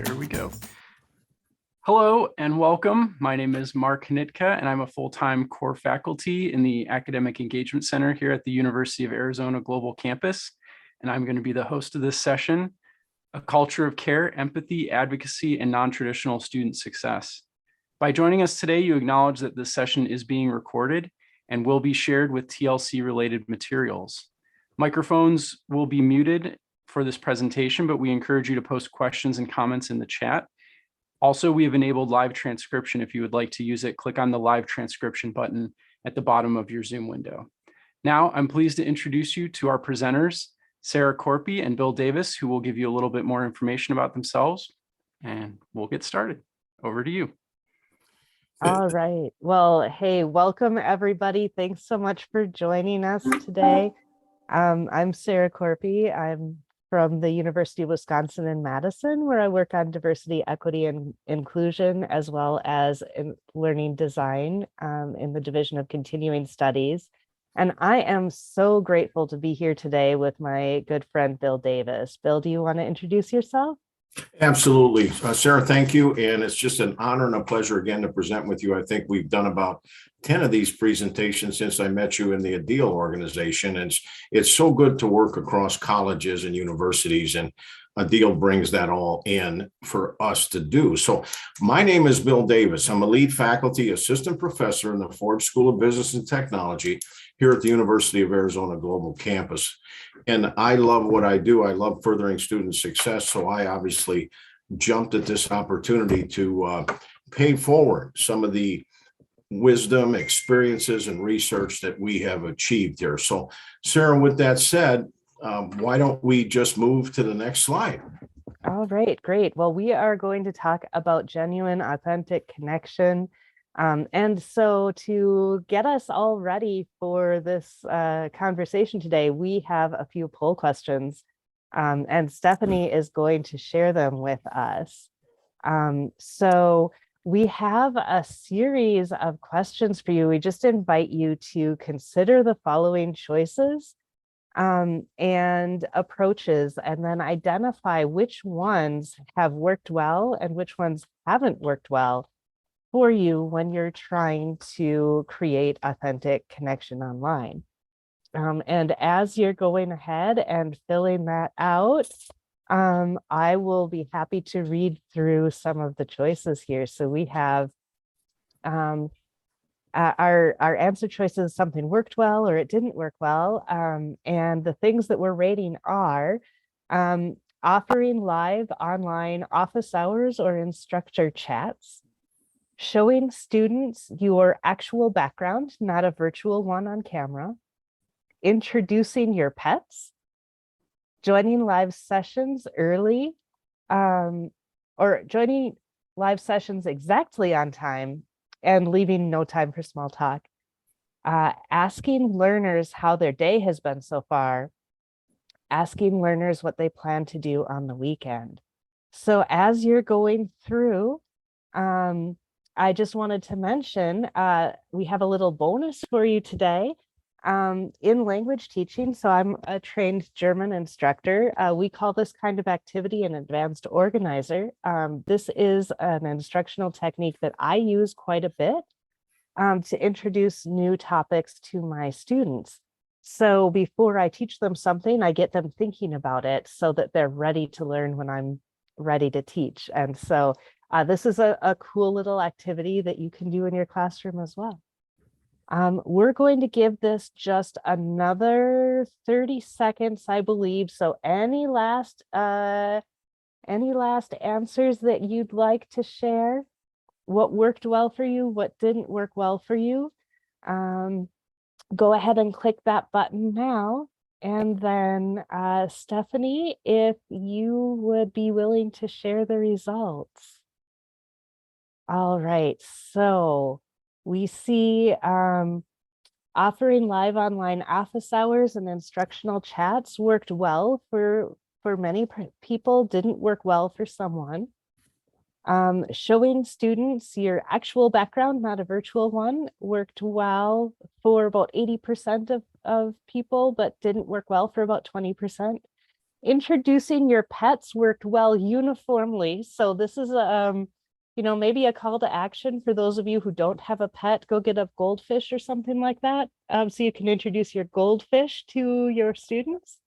There we go. Hello and welcome. My name is Mark Hnitka, and I'm a full-time core faculty in the Academic Engagement Center here at the University of Arizona Global Campus. And I'm going to be the host of this session, A Culture of Care, Empathy, Advocacy, and Non-Traditional Student Success. By joining us today, you acknowledge that this session is being recorded and will be shared with TLC-related materials. Microphones will be muted for this presentation, but we encourage you to post questions and comments in the chat. Also, we have enabled live transcription. If you would like to use it, click on the live transcription button at the bottom of your Zoom window. Now, I'm pleased to introduce you to our presenters, Sarah Korpi and Bill Davis, who will give you a little bit more information about themselves, and we'll get started. Over to you. All right. Well, hey, welcome everybody. Thanks so much for joining us today. I'm Sarah Korpi. I'm from the University of Wisconsin in Madison, where I work on diversity, equity, and inclusion, as well as in learning design in the Division of Continuing Studies. And I am so grateful to be here today with my good friend, Bill Davis. Bill, do you want to introduce yourself? Absolutely. Sarah, thank you. And it's just an honor and a pleasure again to present with you. I think we've done about 10 of these presentations since I met you in the ADEAL organization. And it's so good to work across colleges and universities, and ADEAL brings that all in for us to do. So my name is Bill Davis. I'm a lead faculty assistant professor in the Forbes School of Business and Technology here at the University of Arizona Global Campus. And I love what I do. I love furthering student success. So I obviously jumped at this opportunity to pay forward some of the wisdom, experiences, and research that we have achieved here. So Sarah, with that said, why don't we just move to the next slide? All right, great. Well, we are going to talk about genuine, authentic connection. And so to get us all ready for this conversation today, we have a few poll questions, and Stephanie is going to share them with us. So we have a series of questions for you. We just invite you to consider the following choices and approaches, and then identify which ones have worked well and which ones haven't worked well for you when you're trying to create authentic connection online. And as you're going ahead and filling that out, I will be happy to read through some of the choices here. So we have our answer choices: something worked well or it didn't work well. And the things that we're rating are offering live online office hours or instructor chats, showing students your actual background, not a virtual one on camera, introducing your pets, joining live sessions early, or joining live sessions exactly on time and leaving no time for small talk, asking learners how their day has been so far, asking learners what they plan to do on the weekend. So as you're going through, I just wanted to mention, we have a little bonus for you today in language teaching. So I'm a trained German instructor. We call this kind of activity an advanced organizer. This is an instructional technique that I use quite a bit to introduce new topics to my students. So before I teach them something, I get them thinking about it so that they're ready to learn when I'm ready to teach. And so this is a cool little activity that you can do in your classroom as well. We're going to give this just another 30 seconds, I believe. So any last answers that you'd like to share? What worked well for you? What didn't work well for you? Go ahead and click that button now. And then Stephanie, if you would be willing to share the results. All right, so we see offering live online office hours and instructional chats worked well for many people, didn't work well for someone. Showing students your actual background, not a virtual one, worked well for about 80% of people, but didn't work well for about 20%. Introducing your pets worked well uniformly. So this is maybe a call to action for those of you who don't have a pet. Go get a goldfish or something like that, so you can introduce your goldfish to your students.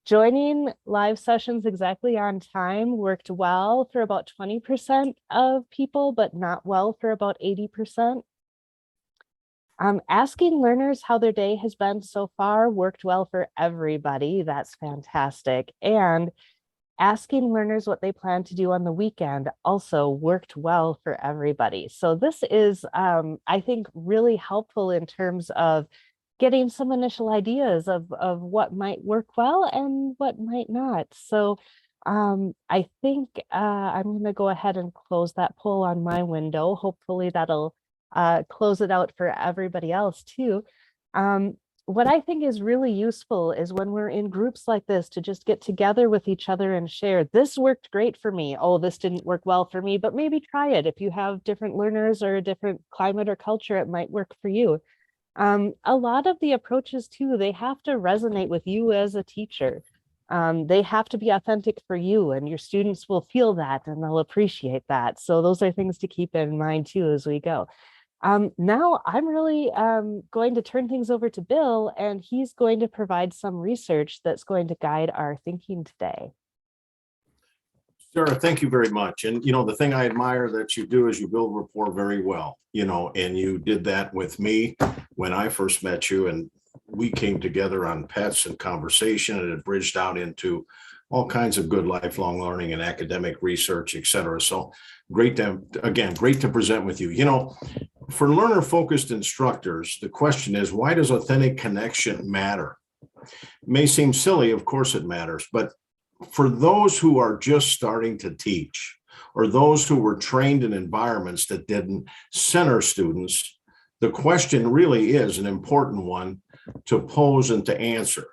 Joining live sessions exactly on time worked well for about 20% of people, but not well for about 80%. Asking learners how their day has been so far worked well for everybody. That's fantastic. And asking learners what they plan to do on the weekend also worked well for everybody. So this is, I think, really helpful in terms of getting some initial ideas of what might work well and what might not. So I think I'm going to go ahead and close that poll on my window. Hopefully that'll close it out for everybody else too. What I think is really useful is when we're in groups like this to just get together with each other and share, this worked great for me. Oh, this didn't work well for me, but maybe try it. If you have different learners or a different climate or culture, it might work for you. A lot of the approaches too, they have to resonate with you as a teacher. They have to be authentic for you, and your students will feel that and they'll appreciate that. So those are things to keep in mind too as we go. Now I'm really going to turn things over to Bill, and he's going to provide some research that's going to guide our thinking today. Sarah, thank you very much. And, the thing I admire that you do is you build rapport very well, and you did that with me when I first met you, and we came together on pets and conversation, and it bridged out into all kinds of good lifelong learning and academic research, et cetera. So great to present with you. For learner-focused instructors, the question is, why does authentic connection matter? It may seem silly, of course it matters, but for those who are just starting to teach, or those who were trained in environments that didn't center students, the question really is an important one to pose and to answer.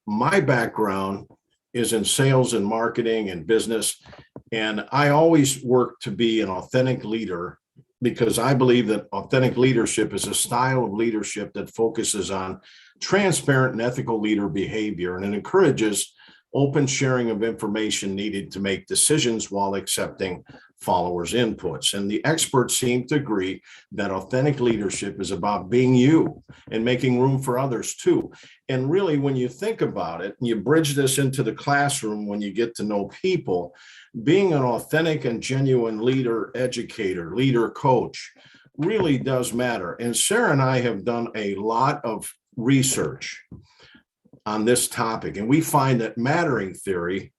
My background is in sales and marketing and business, and I always work to be an authentic leader because I believe that authentic leadership is a style of leadership that focuses on transparent and ethical leader behavior, and it encourages open sharing of information needed to make decisions while accepting followers' inputs. And the experts seem to agree that authentic leadership is about being you and making room for others too. And really, when you think about it, and you bridge this into the classroom, when you get to know people, being an authentic and genuine leader, educator, leader, coach really does matter. And Sarah and I have done a lot of research on this topic, and we find that mattering theory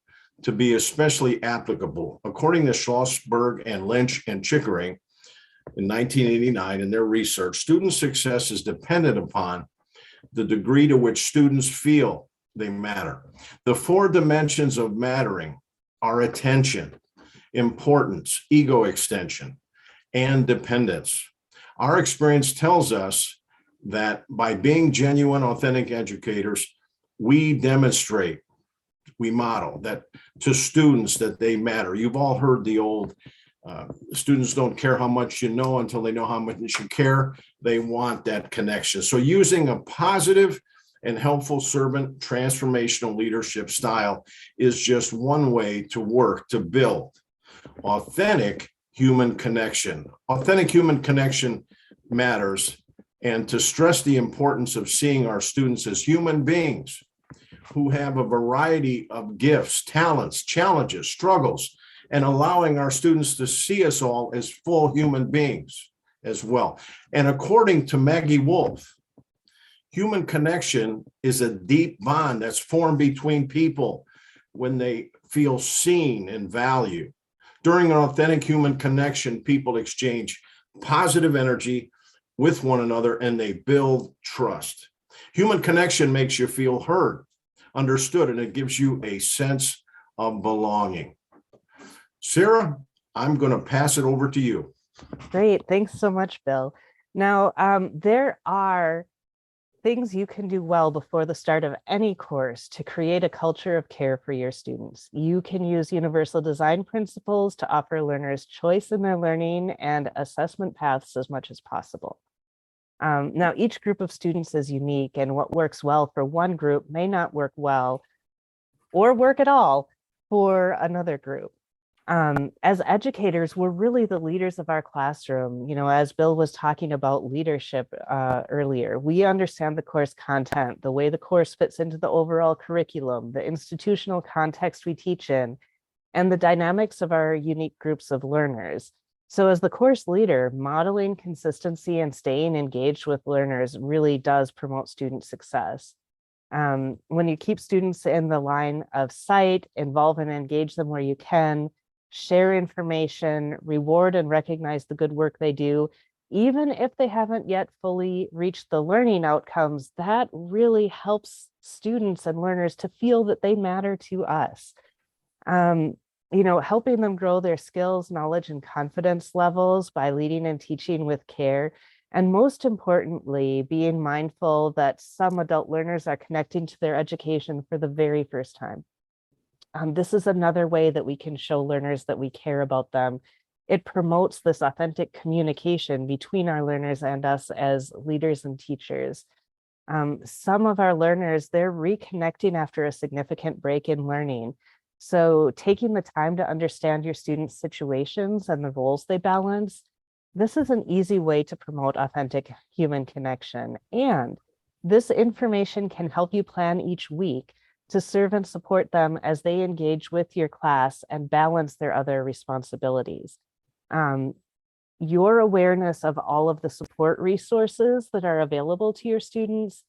to be especially applicable. According to Schlossberg and Lynch and Chickering in 1989 in their research, student success is dependent upon the degree to which students feel they matter. The 4 dimensions of mattering are attention, importance, ego extension, and dependence. Our experience tells us that by being genuine, authentic educators, we demonstrate, we model that to students that they matter. You've all heard the old, students don't care how much you know until they know how much you care. They want that connection. So using a positive and helpful servant transformational leadership style is just one way to work to build authentic human connection. Authentic human connection matters, and to stress the importance of seeing our students as human beings who have a variety of gifts, talents, challenges, struggles, and allowing our students to see us all as full human beings as well. And according to Maggie Wolf, human connection is a deep bond that's formed between people when they feel seen and valued. During an authentic human connection, people exchange positive energy with one another and they build trust. Human connection makes you feel heard, understood, and it gives you a sense of belonging. Sarah, I'm going to pass it over to you. Great. Thanks so much, Bill. Now, there are things you can do well before the start of any course to create a culture of care for your students. You can use universal design principles to offer learners choice in their learning and assessment paths as much as possible. Now, each group of students is unique, and what works well for one group may not work well or work at all for another group. As educators, we're really the leaders of our classroom. You know, as Bill was talking about leadership earlier, we understand the course content, the way the course fits into the overall curriculum, the institutional context we teach in, and the dynamics of our unique groups of learners. So as the course leader, modeling consistency and staying engaged with learners really does promote student success. When you keep students in the line of sight, involve and engage them where you can, share information, reward and recognize the good work they do, even if they haven't yet fully reached the learning outcomes, that really helps students and learners to feel that they matter to us. You know, helping them grow their skills, knowledge, and confidence levels by leading and teaching with care. And most importantly, being mindful that some adult learners are connecting to their education for the very first time. This is another way that we can show learners that we care about them. It promotes this authentic communication between our learners and us as leaders and teachers. Some of our learners, they're reconnecting after a significant break in learning. So taking the time to understand your students' situations and the roles they balance, this is an easy way to promote authentic human connection. And this information can help you plan each week to serve and support them as they engage with your class and balance their other responsibilities. Your awareness of all of the support resources that are available to your students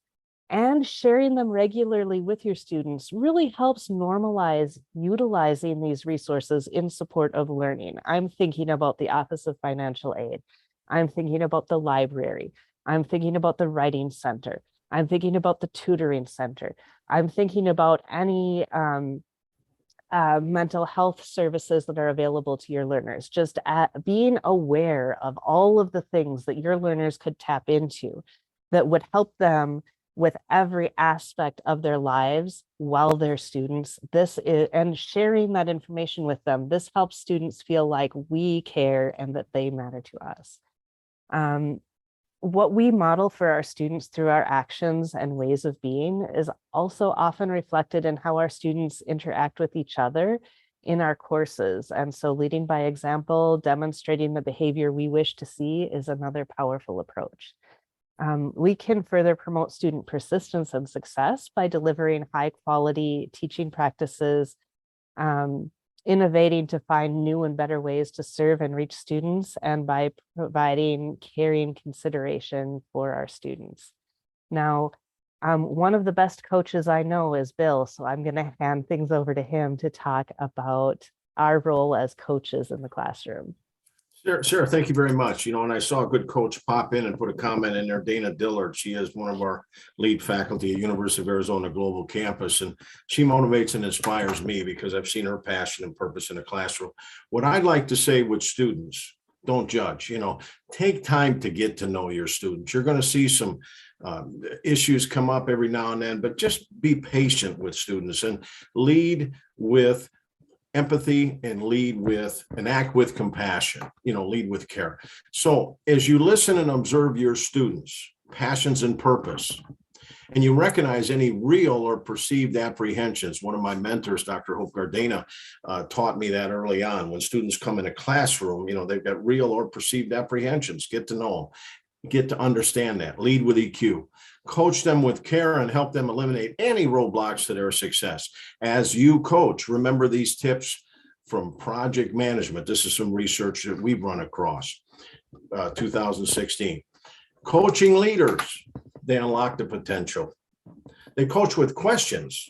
and sharing them regularly with your students really helps normalize utilizing these resources in support of learning. I'm thinking about the Office of Financial Aid. I'm thinking about the library. I'm thinking about the Writing Center. I'm thinking about the Tutoring Center. I'm thinking about any mental health services that are available to your learners. Just being aware of all of the things that your learners could tap into that would help them with every aspect of their lives while they're students. And sharing that information with them, this helps students feel like we care and that they matter to us. What we model for our students through our actions and ways of being is also often reflected in how our students interact with each other in our courses. And so leading by example, demonstrating the behavior we wish to see is another powerful approach. We can further promote student persistence and success by delivering high quality teaching practices, innovating to find new and better ways to serve and reach students, and by providing caring consideration for our students. Now, one of the best coaches I know is Bill, so I'm going to hand things over to him to talk about our role as coaches in the classroom. Sarah, thank you very much. You know, and I saw a good coach pop in and put a comment in there, Dana Dillard. She is one of our lead faculty at University of Arizona Global Campus, and she motivates and inspires me because I've seen her passion and purpose in the classroom. What I'd like to say with students, don't judge, you know, take time to get to know your students. You're going to see some issues come up every now and then, but just be patient with students and lead with empathy and lead with and act with compassion, you know, lead with care. So as you listen and observe your students' passions and purpose, and you recognize any real or perceived apprehensions. One of my mentors, Dr. Hope Gardena, taught me that early on. When students come in a classroom, you know, they've got real or perceived apprehensions. Get to know them, get to understand that, lead with EQ. Coach them with care and help them eliminate any roadblocks to their success. As you coach, remember these tips from project management. This is some research that we've run across 2016. Coaching leaders, they unlock the potential. They coach with questions.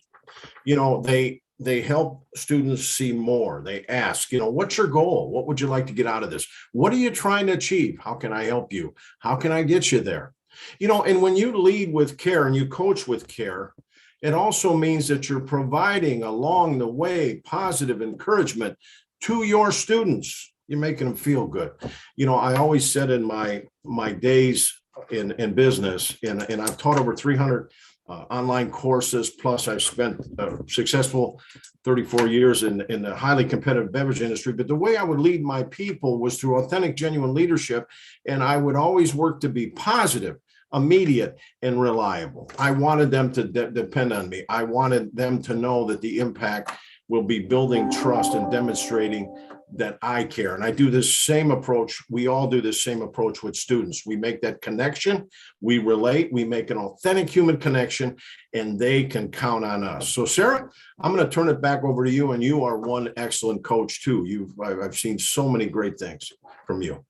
You know, they help students see more. They ask, you know, what's your goal? What would you like to get out of this? What are you trying to achieve? How can I help you? How can I get you there? You know, and when you lead with care and you coach with care, it also means that you're providing along the way positive encouragement to your students. You're making them feel good. You know, I always said in my days in business, and I've taught over 300 online courses, plus I've spent a successful 34 years in the highly competitive beverage industry. But the way I would lead my people was through authentic, genuine leadership. And I would always work to be positive. immediate, and reliable. I wanted them to depend on me. I wanted them to know that the impact will be building trust and demonstrating that I care. And I do this same approach. We all do this same approach with students. We make that connection, we relate, we make an authentic human connection, and they can count on us. So Sarah, I'm going to turn it back over to you. And you are one excellent coach too. I've seen so many great things from you.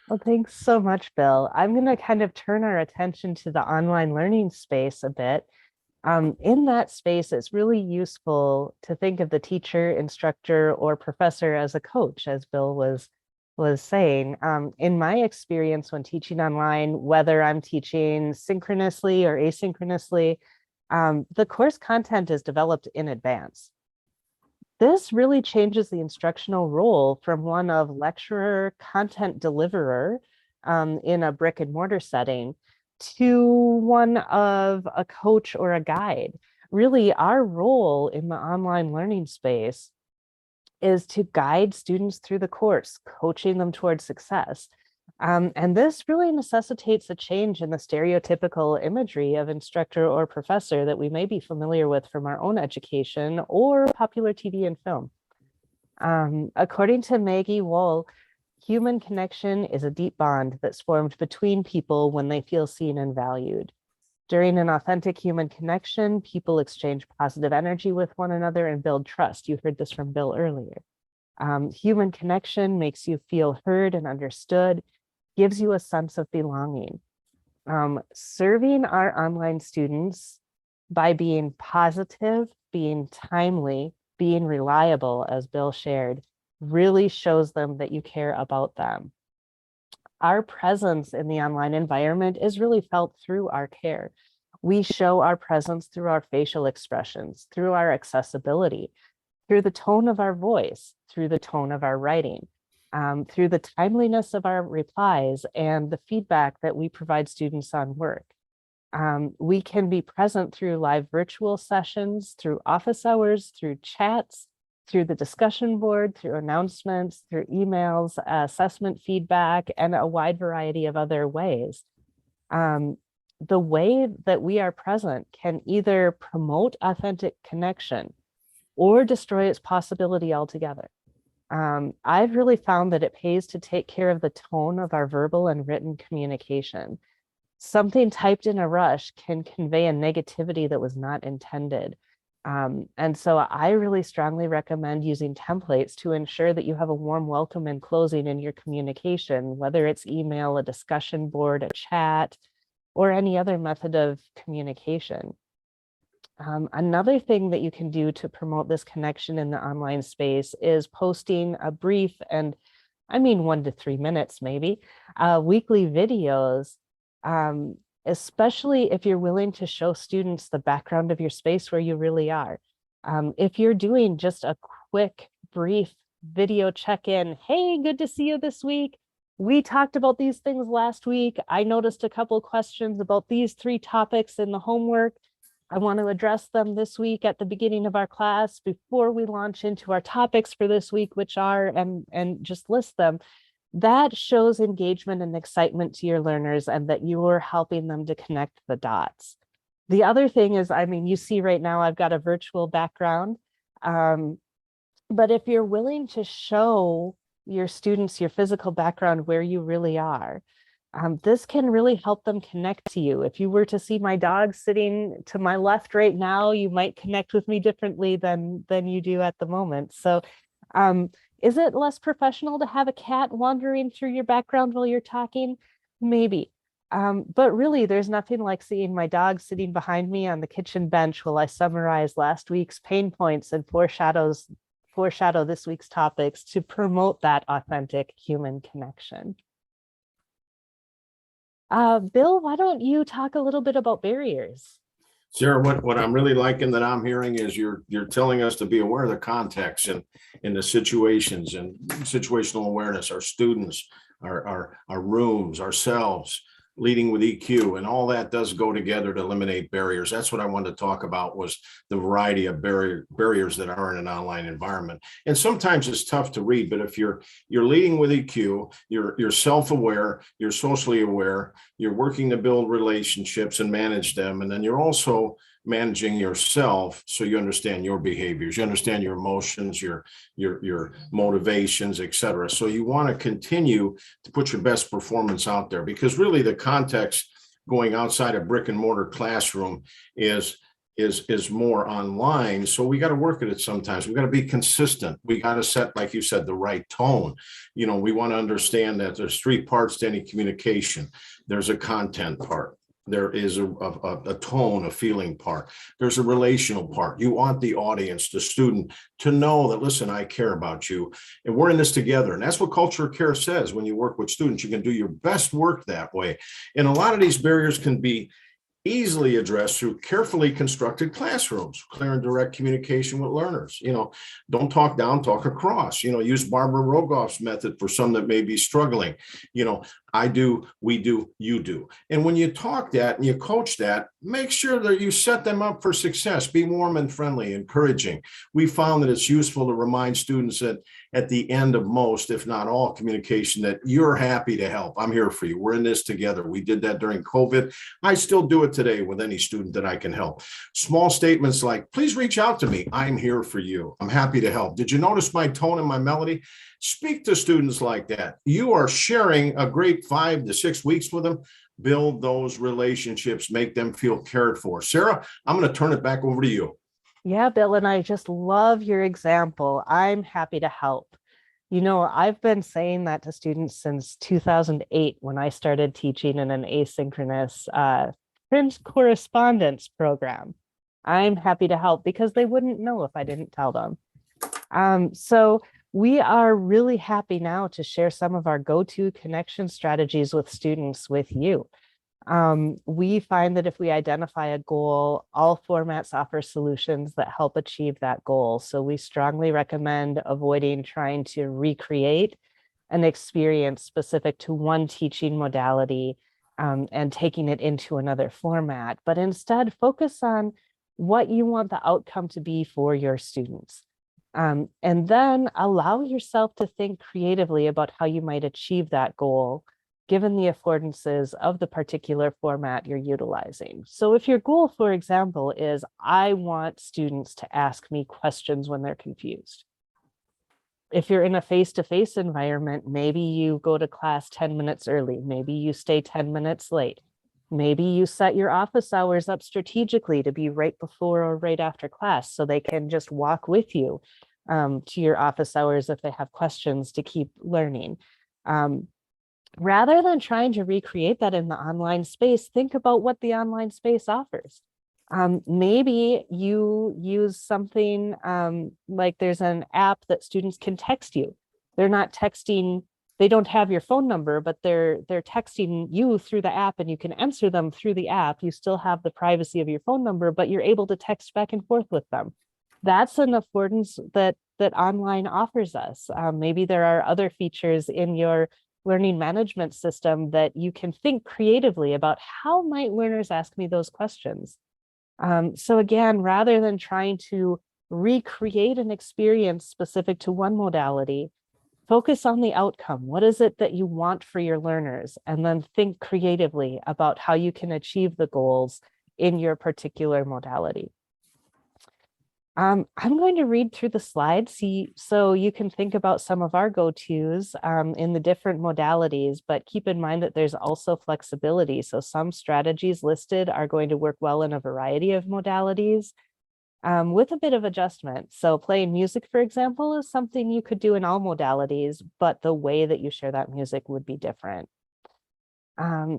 Well, thanks so much, Bill. I'm going to kind of turn our attention to the online learning space a bit. In that space, it's really useful to think of the teacher, instructor, or professor as a coach, as Bill was saying. In my experience when teaching online, whether I'm teaching synchronously or asynchronously, the course content is developed in advance. This really changes the instructional role from one of lecturer, content deliverer in a brick and mortar setting to one of a coach or a guide. Really, our role in the online learning space is to guide students through the course, coaching them towards success. And this really necessitates a change in the stereotypical imagery of instructor or professor that we may be familiar with from our own education or popular TV and film. According to Maggie Wohl, human connection is a deep bond that's formed between people when they feel seen and valued. During an authentic human connection, people exchange positive energy with one another and build trust. You heard this from Bill earlier. Human connection makes you feel heard and understood, gives you a sense of belonging. Serving our online students by being positive, being timely, being reliable, as Bill shared, really shows them that you care about them. Our presence in the online environment is really felt through our care. We show our presence through our facial expressions, through our accessibility, through the tone of our voice, through the tone of our writing, through the timeliness of our replies and the feedback that we provide students on work. We can be present through live virtual sessions, through office hours, through chats, through the discussion board, through announcements, through emails, assessment feedback, and a wide variety of other ways. The way that we are present can either promote authentic connection or destroy its possibility altogether. I've really found that it pays to take care of the tone of our verbal and written communication. Something typed in a rush can convey a negativity that was not intended. And so I really strongly recommend using templates to ensure that you have a warm welcome and closing in your communication, whether it's email, a discussion board, a chat, or any other method of communication. Another thing that you can do to promote this connection in the online space is posting a brief, and I mean 1 to 3 minutes maybe, weekly videos, especially if you're willing to show students the background of your space where you really are. If you're doing just a quick, brief video check-in, hey, good to see you this week. We talked about these things last week. I noticed a couple questions about these 3 topics in the homework. I want to address them this week at the beginning of our class before we launch into our topics for this week, which are, and just list them. That shows engagement and excitement to your learners and that you are helping them to connect the dots. The other thing is, I mean, you see right now I've got a virtual background, but if you're willing to show your students your physical background where you really are, this can really help them connect to you. If you were to see my dog sitting to my left right now, you might connect with me differently than you do at the moment. So is it less professional to have a cat wandering through your background while you're talking? Maybe. But really, there's nothing like seeing my dog sitting behind me on the kitchen bench while I summarize last week's pain points and foreshadow this week's topics to promote that authentic human connection. Bill, why don't you talk a little bit about barriers? Sarah, what I'm really liking that I'm hearing is you're telling us to be aware of the context and in the situations and situational awareness, our students, our rooms, ourselves, leading with EQ, and all that does go together to eliminate barriers. That's what I wanted to talk about, was the variety of barriers that are in an online environment. And sometimes it's tough to read, but if you're leading with EQ, you're self-aware, you're socially aware, you're working to build relationships and manage them, and then you're also managing yourself, so you understand your behaviors, you understand your emotions, your motivations, etc. So you want to continue to put your best performance out there, because really the context going outside a brick and mortar classroom is more online. So we got to work at it sometimes. We got to be consistent. We got to set, like you said, the right tone. You know, we want to understand that there's three parts to any communication. There's a content part. There is a tone, a feeling part. There's a relational part. You want the audience, the student, to know that, listen, I care about you and we're in this together. And that's what Culture of Care says. When you work with students, you can do your best work that way. And a lot of these barriers can be easily addressed through carefully constructed classrooms, clear and direct communication with learners. You know, don't talk down, talk across. You know, use Barbara Rogoff's method for some that may be struggling. You know, I do, we do, you do. And when you talk that and you coach that, make sure that you set them up for success. Be warm and friendly, encouraging. We found that it's useful to remind students that at the end of most, if not all communication, that you're happy to help. I'm here for you. We're in this together. We did that during COVID. I still do it today with any student that I can help. Small statements like, please reach out to me. I'm here for you. I'm happy to help. Did you notice my tone and my melody? Speak to students like that. You are sharing a great 5 to 6 weeks with them. Build those relationships, make them feel cared for. Sarah, I'm going to turn it back over to you. Yeah, Bill, and I just love your example. I'm happy to help. You know, I've been saying that to students since 2008 when I started teaching in an asynchronous print correspondence program. I'm happy to help because they wouldn't know if I didn't tell them. So we are really happy now to share some of our go-to connection strategies with students with you. We find that if we identify a goal, all formats offer solutions that help achieve that goal. So we strongly recommend avoiding trying to recreate an experience specific to one teaching modality and taking it into another format, but instead focus on what you want the outcome to be for your students. And then allow yourself to think creatively about how you might achieve that goal, given the affordances of the particular format you're utilizing. So if your goal, for example, is I want students to ask me questions when they're confused. If you're in a face-to-face environment, maybe you go to class 10 minutes early, maybe you stay 10 minutes late. Maybe you set your office hours up strategically to be right before or right after class so they can just walk with you to your office hours if they have questions to keep learning. Rather than trying to recreate that in the online space, think about what the online space offers. Maybe you use something like there's an app that students can text you. They're not texting, they don't have your phone number, but they're texting you through the app and you can answer them through the app. You still have the privacy of your phone number, but you're able to text back and forth with them. That's an affordance that online offers us. Maybe there are other features in your learning management system that you can think creatively about how might learners ask me those questions. So again, rather than trying to recreate an experience specific to one modality, focus on the outcome. What is it that you want for your learners? And then think creatively about how you can achieve the goals in your particular modality. I'm going to read through the slides so you can think about some of our go-tos in the different modalities, but keep in mind that there's also flexibility. So some strategies listed are going to work well in a variety of modalities with a bit of adjustment. So playing music, for example, is something you could do in all modalities, but the way that you share that music would be different.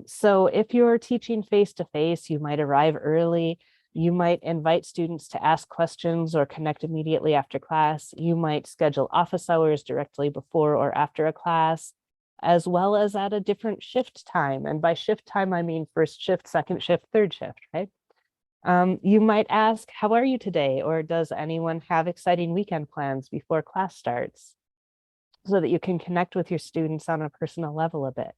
So if you're teaching face-to-face, you might arrive early. You might invite students to ask questions or connect immediately after class. You might schedule office hours directly before or after a class, as well as at a different shift time. And by shift time, I mean first shift, second shift, third shift, right? You might ask, how are you today? Or does anyone have exciting weekend plans before class starts? So that you can connect with your students on a personal level a bit.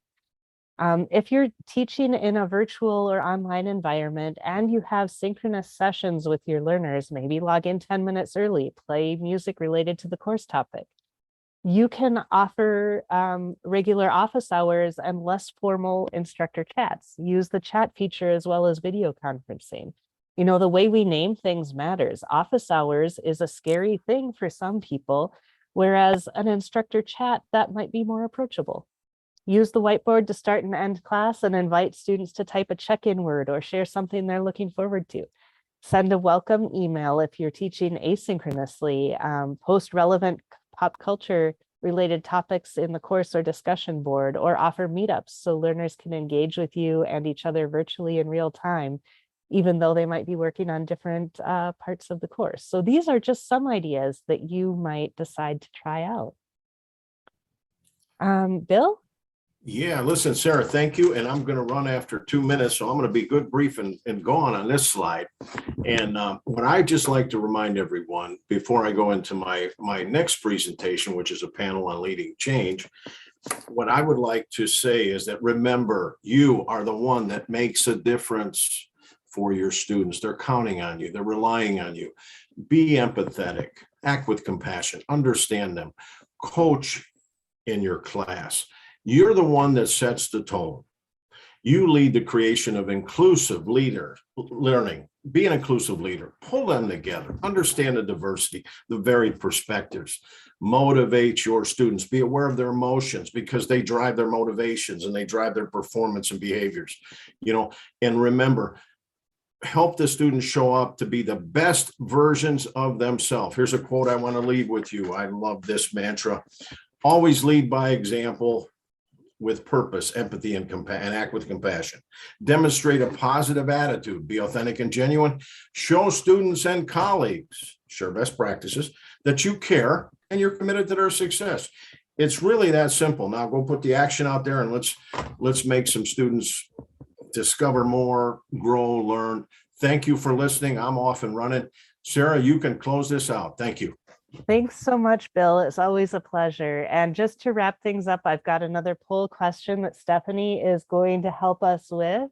If you're teaching in a virtual or online environment and you have synchronous sessions with your learners, maybe log in 10 minutes early, play music related to the course topic. You can offer regular office hours and less formal instructor chats. Use the chat feature as well as video conferencing. You know, the way we name things matters. Office hours is a scary thing for some people, whereas an instructor chat, that might be more approachable. Use the whiteboard to start and end class and invite students to type a check-in word or share something they're looking forward to. Send a welcome email if you're teaching asynchronously. Post relevant pop culture related topics in the course or discussion board, or offer meetups so learners can engage with you and each other virtually in real time, even though they might be working on different parts of the course. So these are just some ideas that you might decide to try out. Bill? Yeah, listen, Sarah, thank you. And I'm going to run after 2 minutes, so I'm going to be good, brief, and gone on this slide. And what I just like to remind everyone before I go into my next presentation, which is a panel on leading change, what I would like to say is that remember, you are the one that makes a difference for your students. They're counting on you. They're relying on you. Be empathetic, act with compassion, understand them, coach in your class. You're the one that sets the tone. You lead the creation of inclusive learning. Be an inclusive leader. Pull them together. Understand the diversity, the varied perspectives. Motivate your students. Be aware of their emotions because they drive their motivations and they drive their performance and behaviors. You know, and remember, help the students show up to be the best versions of themselves. Here's a quote I want to leave with you. I love this mantra. Always lead by example, with purpose, empathy, and act with compassion. Demonstrate a positive attitude, be authentic and genuine. Show students and colleagues, share best practices, that you care and you're committed to their success. It's really that simple. Now go put the action out there and let's make some students discover more, grow, learn. Thank you for listening. I'm off and running. Sarah, you can close this out. Thank you. Thanks so much, Bill. It's always a pleasure. And just to wrap things up, I've got another poll question that Stephanie is going to help us with.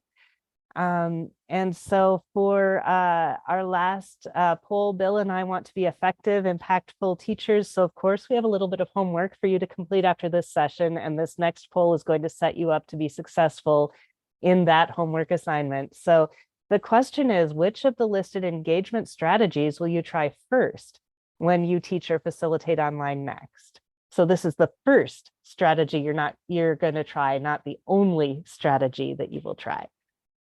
And so for our last poll, Bill and I want to be effective, impactful teachers. So of course, we have a little bit of homework for you to complete after this session. And this next poll is going to set you up to be successful in that homework assignment. So the question is, which of the listed engagement strategies will you try first when you teach or facilitate online next? So this is the first strategy you're going to try, not the only strategy that you will try.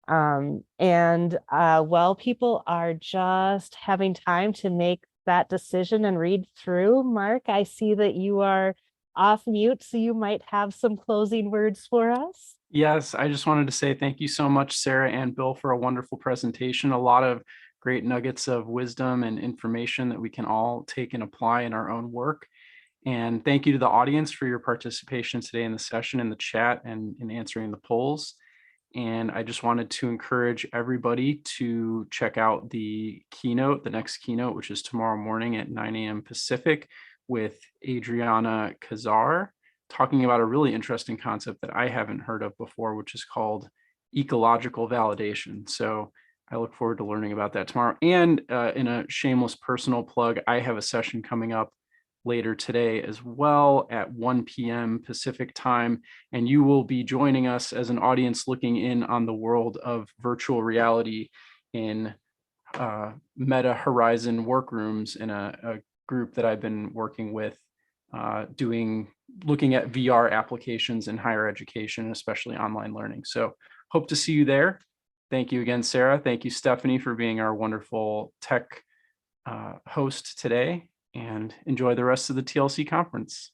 While people are just having time to make that decision and read through, Mark, I see that you are off mute, so you might have some closing words for us. Yes, I just wanted to say thank you so much, Sarah and Bill, for a wonderful presentation. A lot of great nuggets of wisdom and information that we can all take and apply in our own work. And thank you to the audience for your participation today in the session, in the chat, and in answering the polls. And I just wanted to encourage everybody to check out the keynote, the next keynote, which is tomorrow morning at 9 a.m. Pacific with Adriana Kazar, talking about a really interesting concept that I haven't heard of before, which is called ecological validation. So I look forward to learning about that tomorrow. And in a shameless personal plug, I have a session coming up later today as well at 1 p.m. Pacific time, and you will be joining us as an audience looking in on the world of virtual reality in Meta Horizon workrooms in a group that I've been working with, looking at VR applications in higher education, especially online learning. So hope to see you there. Thank you again, Sarah. Thank you, Stephanie, for being our wonderful tech host today, and enjoy the rest of the TLC conference.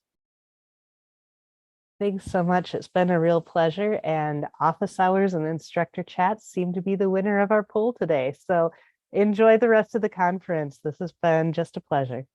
Thanks so much. It's been a real pleasure, and office hours and instructor chats seem to be the winner of our poll today. So enjoy the rest of the conference. This has been just a pleasure.